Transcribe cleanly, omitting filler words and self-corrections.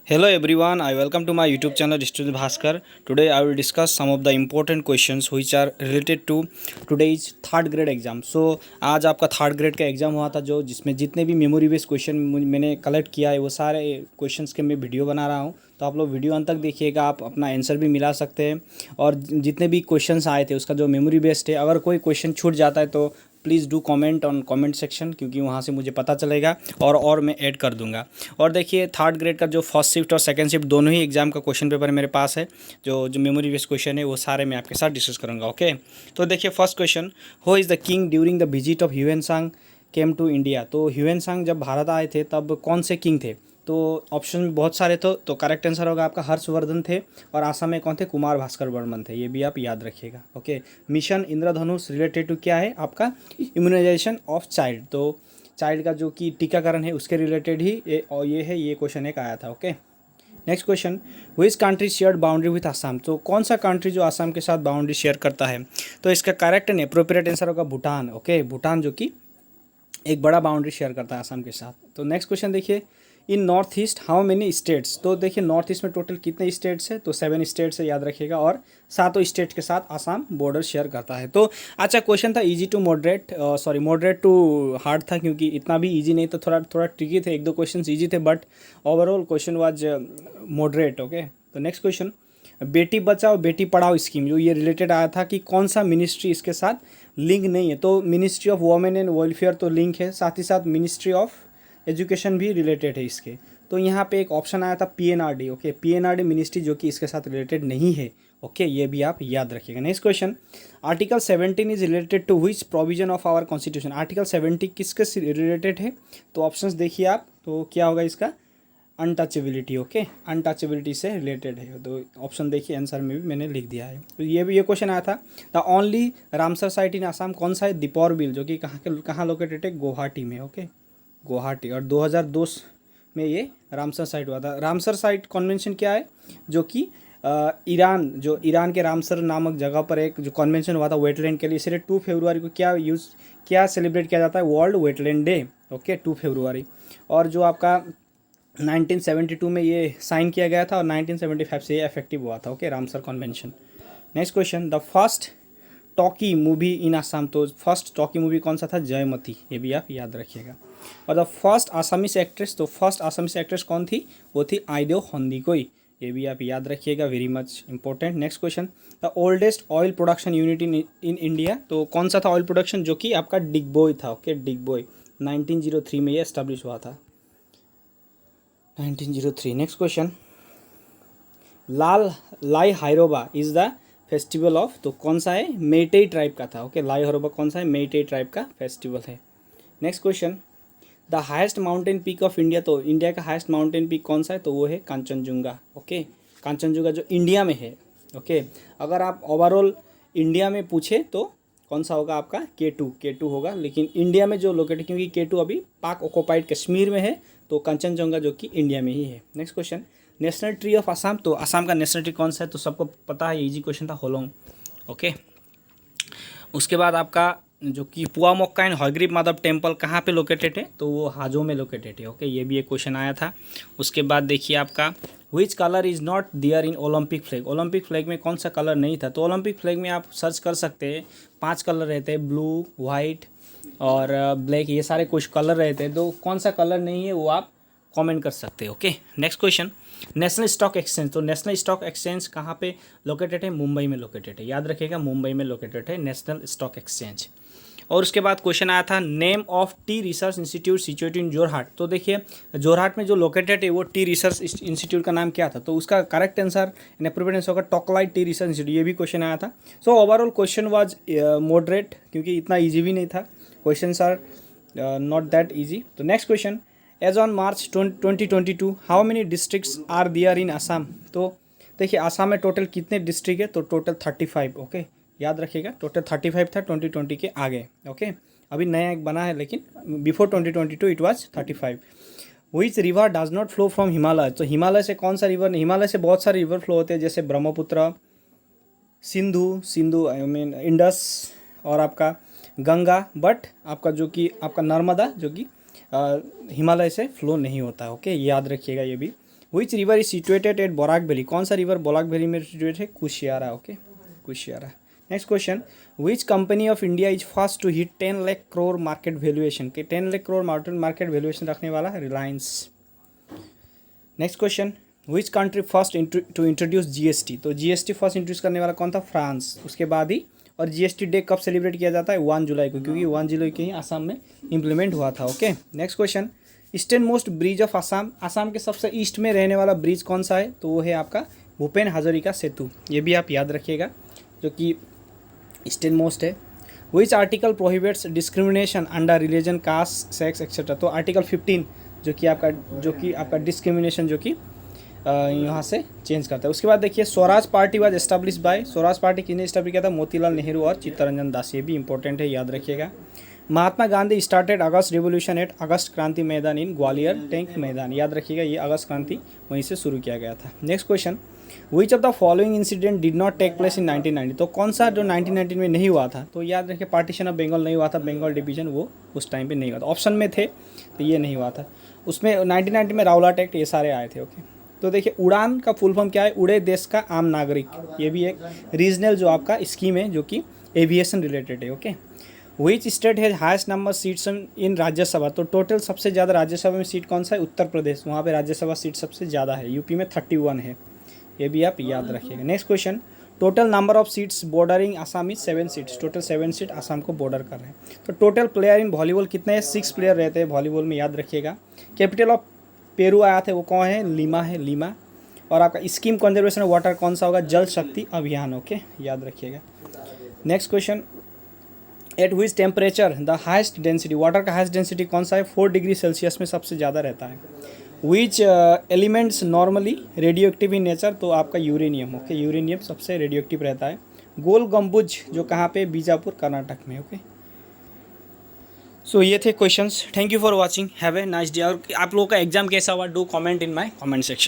Hello everyone, I welcome to my YouTube channel Student Bhaskar. Today I will discuss some of the important questions which are related to today's third grade exam. आज आपका third grade का exam हुआ था जो जिसमें जितने भी memory based question मैंने कलेक्ट किया है वो सारे क्वेश्चंस के मैं वीडियो बना रहा हूँ. तो आप लोग वीडियो अंत तक देखिएगा, आप अपना आंसर भी मिला सकते हैं. और जितने भी क्वेश्चंस आए थे उसका जो मेमोरी बेस्ड है, अगर कोई क्वेश्चन छूट जाता है तो please do comment on comment section, क्योंकि वहाँ से मुझे पता चलेगा और मैं ऐड कर दूंगा. और देखिए थर्ड ग्रेड का जो फर्स्ट शिफ्ट और सेकंड शिफ्ट दोनों ही एग्जाम का क्वेश्चन पेपर मेरे पास है. जो मेमोरी बेस्ड क्वेश्चन है वो सारे मैं आपके साथ डिस्कस करूँगा. ओके, तो देखिए first question, who is the king during the visit of Hiuen सांग केम टू इंडिया. तो ह्यूएन सांग जब भारत आए थे तब कौन से किंग थे. तो ऑप्शन में बहुत सारे थे, तो करेक्ट आंसर होगा आपका हर्षवर्धन थे. और आसाम में कौन थे, कुमार भास्कर वर्मन थे. ये भी आप याद रखिएगा. Okay, mission Indradhanush related to क्या है आपका, इम्यूनाइजेशन ऑफ चाइल्ड. तो चाइल्ड का जो कि टीकाकरण है उसके रिलेटेड ही ये क्वेश्चन एक आया था. Okay, next question, which country share boundary with Assam. तो कौन सा कंट्री जो आसाम के साथ बाउंड्री शेयर करता है. तो इसका करेक्ट एंड अप्रोप्रिएट आंसर होगा भूटान. ओके, भूटान जो कि एक बड़ा बाउंड्री शेयर करता है आसाम के साथ. तो नेक्स्ट क्वेश्चन देखिए, in north east how many states. तो देखिए नॉर्थ ईस्ट में टोटल कितने स्टेट्स है, तो 7 स्टेट्स है, याद रखिएगा. और 7 स्टेट के साथ आसाम बॉर्डर शेयर करता है. तो अच्छा क्वेश्चन था, easy to moderate, moderate to hard था, क्योंकि इतना भी इजी नहीं था, थोड़ा ट्रिकी थे. एक दो क्वेश्चन इजी थे but overall question was moderate. Okay, तो next question, Beti Bachao Beti Padhao scheme जो ये रिलेटेड आया था कि कौन सा मिनिस्ट्री इसके साथ लिंक नहीं है. तो ministry of women and welfare तो लिंक है, साथ ही साथ मिनिस्ट्री ऑफ एजुकेशन भी रिलेटेड है इसके. तो यहाँ पे एक ऑप्शन आया था पीएनआरडी. ओके, पीएनआरडी मिनिस्ट्री जो कि इसके साथ रिलेटेड नहीं है. ओके, ये भी आप याद रखिएगा. Next question, article 17 is related to which provision of our constitution. Article 70 किसके रिलेटेड है. तो ऑप्शंस देखिए आप, तो क्या होगा इसका, अनटचेबिलिटी. ओके, अनटचेबिलिटी से रिलेटेड है. तो ऑप्शन देखिए, आंसर में भी मैंने लिख दिया है. तो ये क्वेश्चन आया था, द ओनली रामसर साइट इन आसाम कौन सा है, दीपौर बिल, जो कि कहाँ लोकेटेड है, गुवाहाटी में. ओके, गुवाहाटी. और 2002 में ये रामसर साइट हुआ था. रामसर साइट कन्वेंशन क्या है, जो कि ईरान के रामसर नामक जगह पर एक जो कन्वेंशन हुआ था वेटलैंड के लिए, इसलिए 2 फरवरी को क्या सेलिब्रेट किया जाता है, वर्ल्ड वेटलैंड डे. ओके, 2 फरवरी. और जो आपका 1972 में ये साइन किया गया था और 1975 से ये इफेक्टिव हुआ था. Okay, Ramsar convention. Next question, the first talkie movie इन आसाम. तो फर्स्ट टॉकी मूवी कौन सा था, जयमती. ये भी आप याद रखिएगा. और द फर्स्ट आसामीस एक्ट्रेस, तो फर्स्ट आसामीस एक्ट्रेस कौन थी, वो थी आइदेव हंदीकोई. ये भी आप याद रखिएगा, very much important. Next question, the oldest oil production unit in India. तो कौन सा था ऑयल प्रोडक्शन, जो कि आपका डिगबोई था. ओके, डिगबोई 1903 में ये एस्टेब्लिश हुआ था, 1903. Next question, Lai Haraoba is the festival of. तो कौन सा है, मेइतेई ट्राइब का था. ओके, लाई हाइरोबा कौन सा है, मेइतेई ट्राइब का फेस्टिवल है. Next question, the highest mountain peak of India. तो इंडिया का हाईएस्ट माउंटेन पीक कौन सा है, तो वो है कांचनजुंगा. ओके, कांचनजुंगा जो इंडिया में है. ओके, अगर आप ओवरऑल इंडिया में पूछे तो कौन सा होगा आपका, K2 होगा. लेकिन इंडिया में जो लोकेटेड, क्योंकि K2 अभी पाक ऑक्युपाइड कश्मीर में है, तो कांचनजुंगा जो कि इंडिया में ही है. Next question, national tree of Assam. तो आसाम का नेशनल ट्री कौन सा है, तो सबको पता है, इजी क्वेश्चन था, होलोंग. ओके, उसके बाद आपका जो कि पुआमोक्का एंड हयग्रीव माधव टेम्पल कहाँ पे लोकेटेड है, तो वो हाजो में लोकेटेड है. ओके, ये भी एक क्वेश्चन आया था. उसके बाद देखिए आपका, which colour is not there in Olympic flag. Olympic flag में कौन सा कलर नहीं था. तो ओलंपिक फ्लैग में आप सर्च कर सकते हैं, 5 कलर रहते हैं, ब्लू, वाइट और ब्लैक, ये सारे कुछ कलर रहते हैं. तो कौन सा कलर नहीं है वो आप कमेंट कर सकते हैं. Okay, next question, national stock exchange. तो नेशनल स्टॉक एक्सचेंज कहाँ पे लोकेटेड है, मुंबई में लोकेटेड है. याद रखिएगा, मुंबई में लोकेटेड है नेशनल स्टॉक एक्सचेंज. और उसके बाद क्वेश्चन आया था, name of T research institute situated in Jorhat. तो देखिए जोरहाट में जो लोकेटेड है वो टी रिसर्च इंस्टीट्यूट का नाम क्या था. तो उसका करेक्ट आंसर एप्रोप्रिएट आंसर होगा टॉकलाइट टी रिसर्च इंस्टीट्यूट. ये भी क्वेश्चन आया था. So overall question was moderate, क्योंकि इतना ईजी भी नहीं था. Question are not that easy. तो next question, as on March 2022 how many districts are there in Assam. तो देखिए आसाम में टोटल कितने डिस्ट्रिक्ट है, तो टोटल 35. ओके, याद रखिएगा, टोटल 35 था 2020 के आगे. ओके, अभी नया एक बना है, लेकिन before 2022 it was 35. Which river does not flow from Himalaya. तो हिमालय से कौन सा रिवर, हिमालय से बहुत सारे रिवर फ्लो होते हैं, जैसे Brahmaputra, Sindhu I mean Indus, और आपका गंगा. बट आपका जो कि आपका नर्मदा जो कि हिमालय से फ्लो नहीं होता है. ओके, याद रखिएगा ये भी. Which river is situated at Barak valley, कौन सा रिवर बोराक वैली में सिचुएटेड है? Kushiyara, okay, Kushiyara. Next question, which company of India is first to hit 10 lakh crore market valuation, के 10 लाख करोड़ मार्केट वैल्यूएशन रखने वाला है? Reliance. Next question, which country first to introduce GST, तो GST first introduce करने वाला कौन था? फ्रांस। उसके बाद ही, और जीएसटी डे कब सेलिब्रेट किया जाता है? 1 जुलाई को, क्योंकि 1 जुलाई के ही आसाम में इंप्लीमेंट हुआ था। Okay, next question, eastern most bridge of Assam, Assam के सबसे ईस्ट में रहने वाला ब्रिज कौन सा है? तो वो है आपका भूपेन हाजरिका सेतु, ये भी आप याद रखिएगा, जो कि ईस्टर्न मोस्ट है। Which article prohibits discrimination under religion, caste, sex et cetera, तो आर्टिकल 15 जो कि आपका डिस्क्रिमिनेशन जो कि यहाँ से चेंज करता है। उसके बाद देखिए, Swaraj party was establish bye, Swaraj party किसने एस्टैब्लिश किया था? मोतीलाल नेहरू और चित्तरंजन दास, ये भी इंपॉर्टेंट है, याद रखिएगा। महात्मा गांधी स्टार्टेड अगस्त रिवोल्यूशन एट अगस्त क्रांति मैदान इन ग्वालियर टैंक मैदान, याद रखिएगा, ये अगस्त क्रांति वहीं से शुरू किया गया था। Next question, which of the following incident did not take place in 1990, तो कौन सा जो 1919 में नहीं हुआ था? तो याद रखिए, पार्टीशन ऑफ बंगाल नहीं हुआ था, बंगाल डिवीजन वो उस टाइम पे नहीं हुआ था, ऑप्शन में थे तो ये नहीं हुआ था। उसमें 1990 में रावलाट एक्ट, ये सारे आए थे। ओके, तो देखिए, उड़ान का फुल फॉर्म क्या है? उड़े देश का आम नागरिक, ये भी एक रीजनल जो आपका स्कीम है जो कि एविएशन रिलेटेड है। Okay, which state has highest number seats in Rajya Sabha, तो टोटल सबसे ज़्यादा राज्यसभा में सीट कौन सा है? उत्तर प्रदेश, वहाँ पे राज्यसभा सीट सबसे ज़्यादा है। यूपी में 31 है, ये भी आप याद रखिएगा। Next question, total number of seats bordering Assam is 7 seats, total 7 seat Assam को बॉर्डर कर रहे हैं। तो टोटल प्लेयर इन वॉलीबॉल कितने हैं? 6 प्लेयर रहते हैं वॉलीबॉल में, याद रखिएगा। कैपिटल ऑफ पेरू आया था, वो कौन है? लीमा है, लीमा। और आपका स्कीम कंजर्वेशन ऑफ वाटर कौन सा होगा? जल शक्ति अभियान। ओके, याद रखिएगा। Next question, eight which temperature the highest density, water का हाइस्ट डेंसिटी कौन सा है? 4 डिग्री सेल्सियस में सबसे ज़्यादा रहता है। विच elements normally radio active in nature, तो आपका यूरेनियम। ओके, यूरेनियम सबसे रेडियो एक्टिव रहता है। गोल गम्बुज जो कहाँ पे? बीजापुर कर्नाटक में। ओके, सो ये थे questions. Thank you for watching, have a nice day. और आप लोगों का एग्जाम कैसा हुआ? Do comment in my comment section.